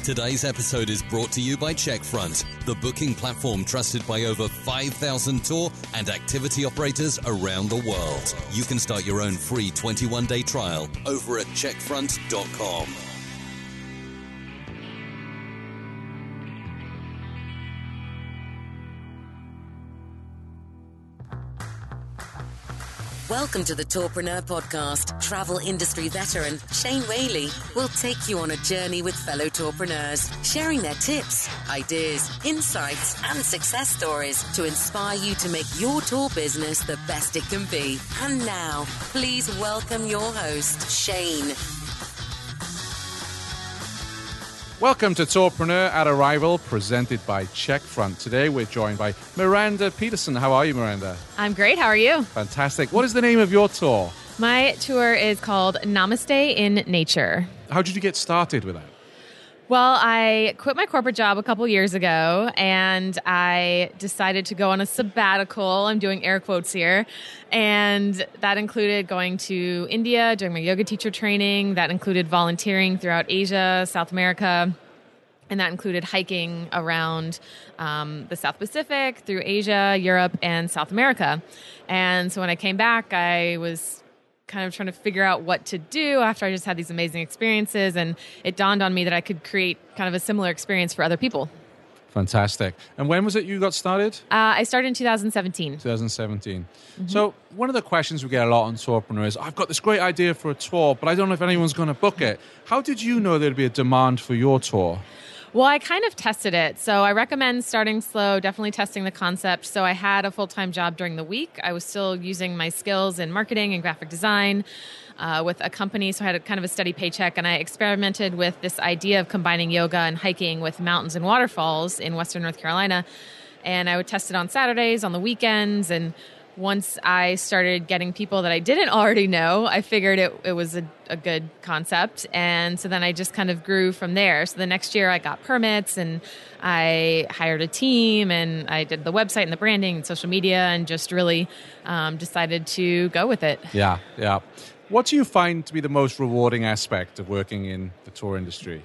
Today's episode is brought to you by Checkfront, the booking platform trusted by over 5,000 tour and activity operators around the world. You can start your own free 21-day trial over at checkfront.com. Welcome to the Tourpreneur podcast. Travel industry veteran Shane Whaley will take you on a journey with fellow tourpreneurs, sharing their tips, ideas, insights, and success stories to inspire you to make your tour business the best it can be. And now, please welcome your host, Shane. Welcome to Tourpreneur at Arrival, presented by Checkfront. Today we're joined by Miranda Peterson. How are you, Miranda? I'm great. How are you? Fantastic. What is the name of your tour? My tour is called Namaste in Nature. How did you get started with that? Well, I quit my corporate job a couple years ago, and I decided to go on a sabbatical. I'm doing air quotes here. And that included going to India, doing my yoga teacher training. That included volunteering throughout Asia, South America. And that included hiking around the South Pacific, through Asia, Europe, and South America. And so when I came back, I was kind of trying to figure out what to do after I just had these amazing experiences. And it dawned on me that I could create kind of a similar experience for other people. Fantastic. And when was it you got started? I started in 2017. 2017. Mm-hmm. So one of the questions we get a lot on Tourpreneur is, I've got this great idea for a tour, but I don't know if anyone's going to book it. How did you know there'd be a demand for your tour? Well, I kind of tested it. So I recommend starting slow, definitely testing the concept. So I had a full-time job during the week. I was still using my skills in marketing and graphic design with a company. So I had kind of a steady paycheck. And I experimented with this idea of combining yoga and hiking with mountains and waterfalls in Western North Carolina. And I would test it on Saturdays, on the weekends. And once I started getting people that I didn't already know, I figured it was a good concept. And so then I just kind of grew from there. So the next year I got permits and I hired a team and I did the website and the branding and social media and just really decided to go with it. Yeah. What do you find to be the most rewarding aspect of working in the tour industry?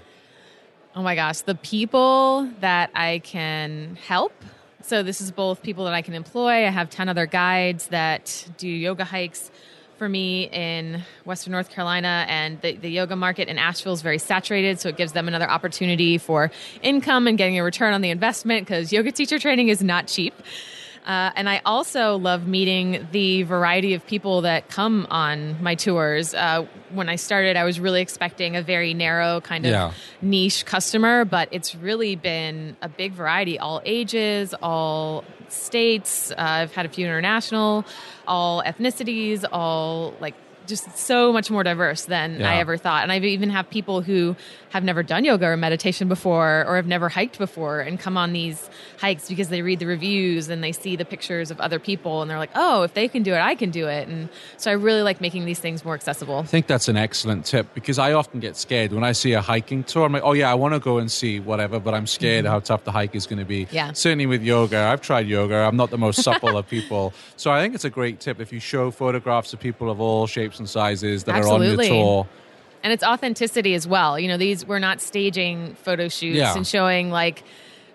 Oh my gosh, the people that I can help. So this is both people that I can employ. I have 10 other guides that do yoga hikes for me in Western North Carolina, and the yoga market in Asheville is very saturated, so it gives them another opportunity for income and getting a return on the investment because yoga teacher training is not cheap. And I also love meeting the variety of people that come on my tours. When I started, I was really expecting a very narrow kind of niche customer, but it's really been a big variety, all ages, all states. I've had a few international, all ethnicities, all just so much more diverse than I ever thought. And I even have people who have never done yoga or meditation before or have never hiked before and come on these hikes because they read the reviews and they see the pictures of other people and they're like, oh, if they can do it, I can do it. And so I really like making these things more accessible. I think that's an excellent tip because I often get scared when I see a hiking tour. I'm like, oh yeah, I want to go and see whatever, but I'm scared how tough the hike is going to be. Yeah. Certainly with yoga, I've tried yoga. I'm not the most supple of people. So I think it's a great tip if you show photographs of people of all shapes and sizes that are on your tour. And it's authenticity as well. You know, we're not staging photo shoots and showing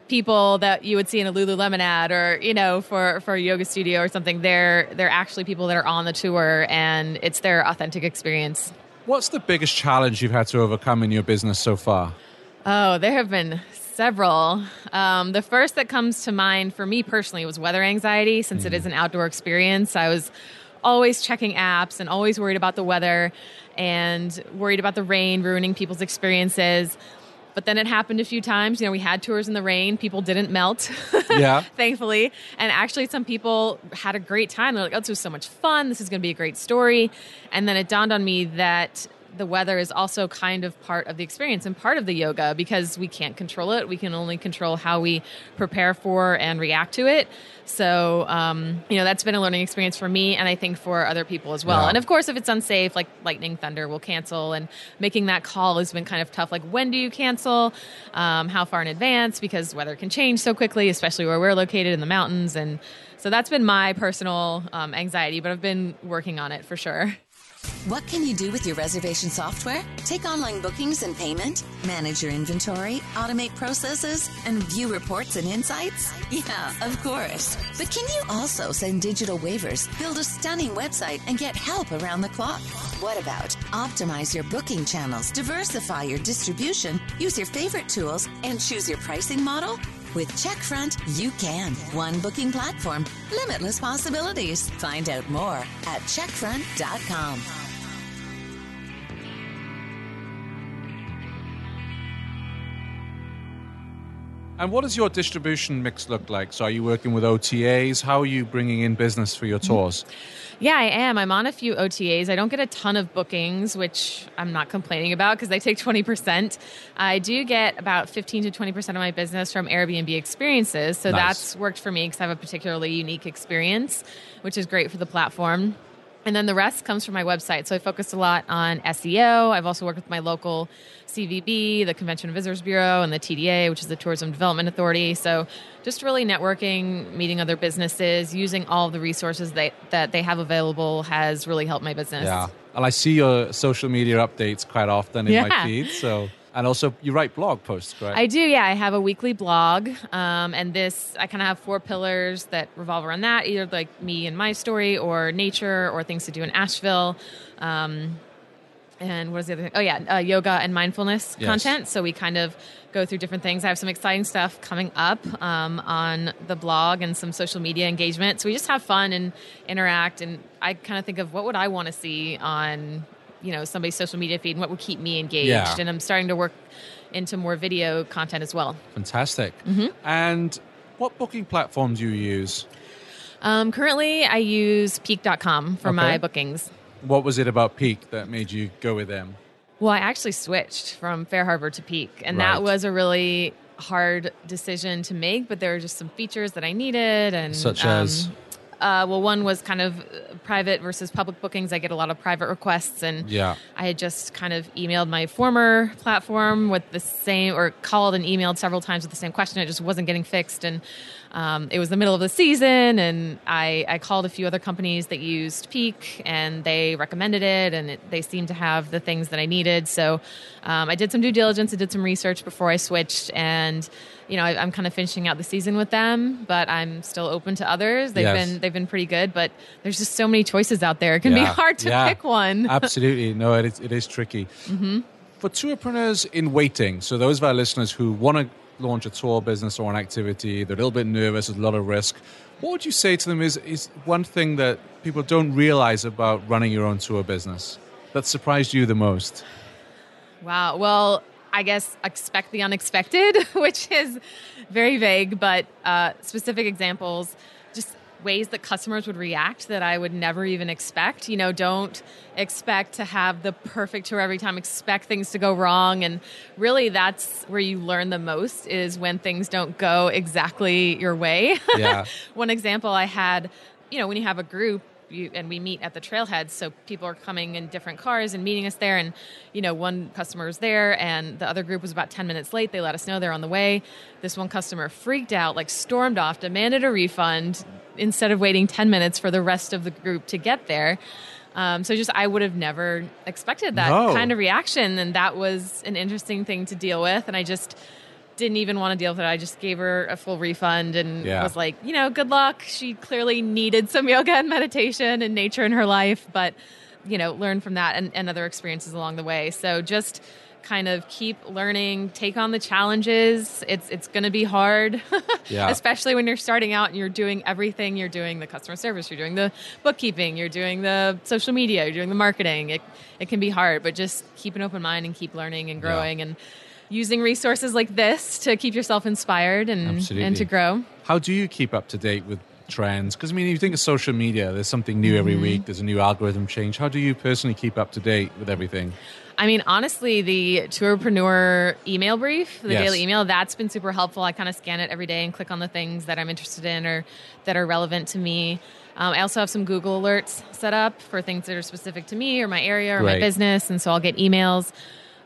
people that you would see in a Lululemon ad or, for a yoga studio or something. They're actually people that are on the tour and it's their authentic experience. What's the biggest challenge you've had to overcome in your business so far? Oh, there have been several. The first that comes to mind for me personally was weather anxiety. Since it is an outdoor experience, I was always checking apps and always worried about the weather and worried about the rain ruining people's experiences. But then it happened a few times. We had tours in the rain. People didn't melt, thankfully. And actually some people had a great time. They're like, oh, this was so much fun. This is going to be a great story. And then it dawned on me that the weather is also kind of part of the experience and part of the yoga because we can't control it. We can only control how we prepare for and react to it. So, that's been a learning experience for me and I think for other people as well. Yeah. And of course, if it's unsafe, like lightning, thunder, we'll cancel. And making that call has been kind of tough. Like, when do you cancel? How far in advance? Because weather can change so quickly, especially where we're located in the mountains. And so that's been my personal anxiety, but I've been working on it for sure. What can you do with your reservation software? Take online bookings and payment, manage your inventory, automate processes, and view reports and insights? Yeah, of course. But can you also send digital waivers, build a stunning website, and get help around the clock? What about optimize your booking channels, diversify your distribution, use your favorite tools, and choose your pricing model? With Checkfront, you can. One booking platform, limitless possibilities. Find out more at checkfront.com. And what does your distribution mix look like? So are you working with OTAs? How are you bringing in business for your tours? Yeah, I am. I'm on a few OTAs. I don't get a ton of bookings, which I'm not complaining about because they take 20%. I do get about 15 to 20% of my business from Airbnb experiences. So That's worked for me because I have a particularly unique experience, which is great for the platform. And then the rest comes from my website. So I focused a lot on SEO. I've also worked with my local CVB, the Convention and Visitors Bureau, and the TDA, which is the Tourism Development Authority. So just really networking, meeting other businesses, using all of the resources that they have available has really helped my business. Yeah. And I see your social media updates quite often in my feed. So, and also you write blog posts, correct? I do, yeah. I have a weekly blog. And I kind of have 4 pillars that revolve around that, either like me and my story or nature or things to do in Asheville. And what is the other thing? Oh, yeah, yoga and mindfulness content. So we kind of go through different things. I have some exciting stuff coming up on the blog and some social media engagement. So we just have fun and interact. And I kind of think of what would I want to see on, somebody's social media feed and what would keep me engaged. Yeah. And I'm starting to work into more video content as well. Fantastic. Mm-hmm. And what booking platforms do you use? Currently, I use peak.com for my bookings. What was it about Peak that made you go with them? Well, I actually switched from FareHarbor to Peak, and that was a really hard decision to make, but there were just some features that I needed. And such as? One was kind of private versus public bookings. I get a lot of private requests, and I had just kind of emailed my former platform with the same, or called and emailed several times with the same question. It just wasn't getting fixed, and it was the middle of the season, and I called a few other companies that used Peak, and they recommended it, and they seemed to have the things that I needed. So I did some due diligence, I did some research before I switched, and I'm kind of finishing out the season with them, but I'm still open to others. They've been pretty good, but there's just so many choices out there. It can be hard to pick one. Absolutely. No, it is tricky. Mm-hmm. For tourpreneurs in waiting, so those of our listeners who want to launch a tour business or an activity, they're a little bit nervous, there's a lot of risk. What would you say to them is one thing that people don't realize about running your own tour business that surprised you the most? Wow. Well, I guess expect the unexpected, which is very vague, but specific examples, just ways that customers would react that I would never even expect. Don't expect to have the perfect tour every time. Expect things to go wrong. And really that's where you learn the most, is when things don't go exactly your way. Yeah. One example I had, when you have a group, and we meet at the trailhead, so people are coming in different cars and meeting us there, and one customer was there and the other group was about 10 minutes late. They let us know they're on the way. This one customer freaked out, stormed off, demanded a refund instead of waiting 10 minutes for the rest of the group to get there. I would have never expected that kind of reaction, and that was an interesting thing to deal with, and I just didn't even want to deal with it. I just gave her a full refund and was like, good luck. She clearly needed some yoga and meditation and nature in her life, but, learn from that and other experiences along the way. So just kind of keep learning, take on the challenges. It's going to be hard, especially when you're starting out and you're doing everything. You're doing the customer service, you're doing the bookkeeping, you're doing the social media, you're doing the marketing. It can be hard, but just keep an open mind and keep learning and growing and using resources like this to keep yourself inspired and to grow. How do you keep up to date with trends? Because, you think of social media, there's something new every week, there's a new algorithm change. How do you personally keep up to date with everything? Honestly, the Tourpreneur email brief, the daily email, that's been super helpful. I kind of scan it every day and click on the things that I'm interested in or that are relevant to me. I also have some Google alerts set up for things that are specific to me or my area or my business, and so I'll get emails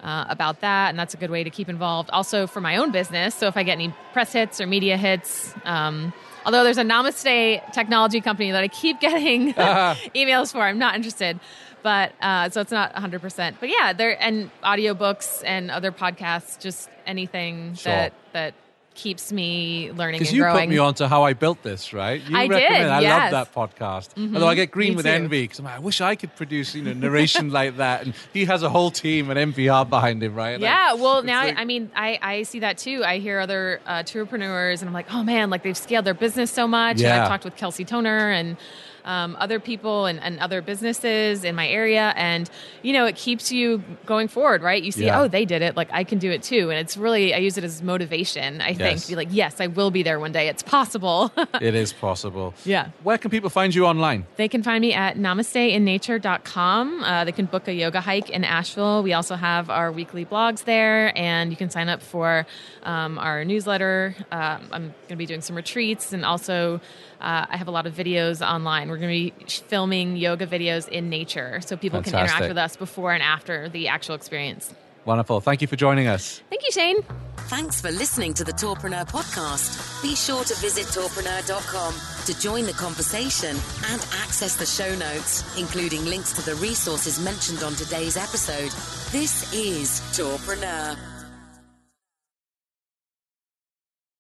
about that, and that's a good way to keep involved. Also for my own business, so if I get any press hits or media hits, although there's a Namaste technology company that I keep getting emails for, I'm not interested. But so it's not 100%. But yeah, and audiobooks and other podcasts, just anything that keeps me learning and growing. Because you put me on to How I Built This, right? I did, I yes. love that podcast. Although I get green with envy because I wish I could produce narration like that. And he has a whole team and NPR behind him, right? Yeah, well, now, I see that too. I hear other tourpreneurs and I'm like, oh man, like they've scaled their business so much. Yeah. And I've talked with Kelsey Toner and other people and other businesses in my area. And, it keeps you going forward, right? You see, oh, they did it. Like, I can do it too. And it's really, I use it as motivation, I think. To be like, yes, I will be there one day. It's possible. It is possible. Yeah. Where can people find you online? They can find me at namasteinnature.com. They can book a yoga hike in Asheville. We also have our weekly blogs there, and you can sign up for our newsletter. I'm going to be doing some retreats, and also I have a lot of videos online. We're going to be filming yoga videos in nature so people can interact with us before and after the actual experience. Wonderful. Thank you for joining us. Thank you, Shane. Thanks for listening to the Tourpreneur podcast. Be sure to visit tourpreneur.com to join the conversation and access the show notes, including links to the resources mentioned on today's episode. This is Tourpreneur.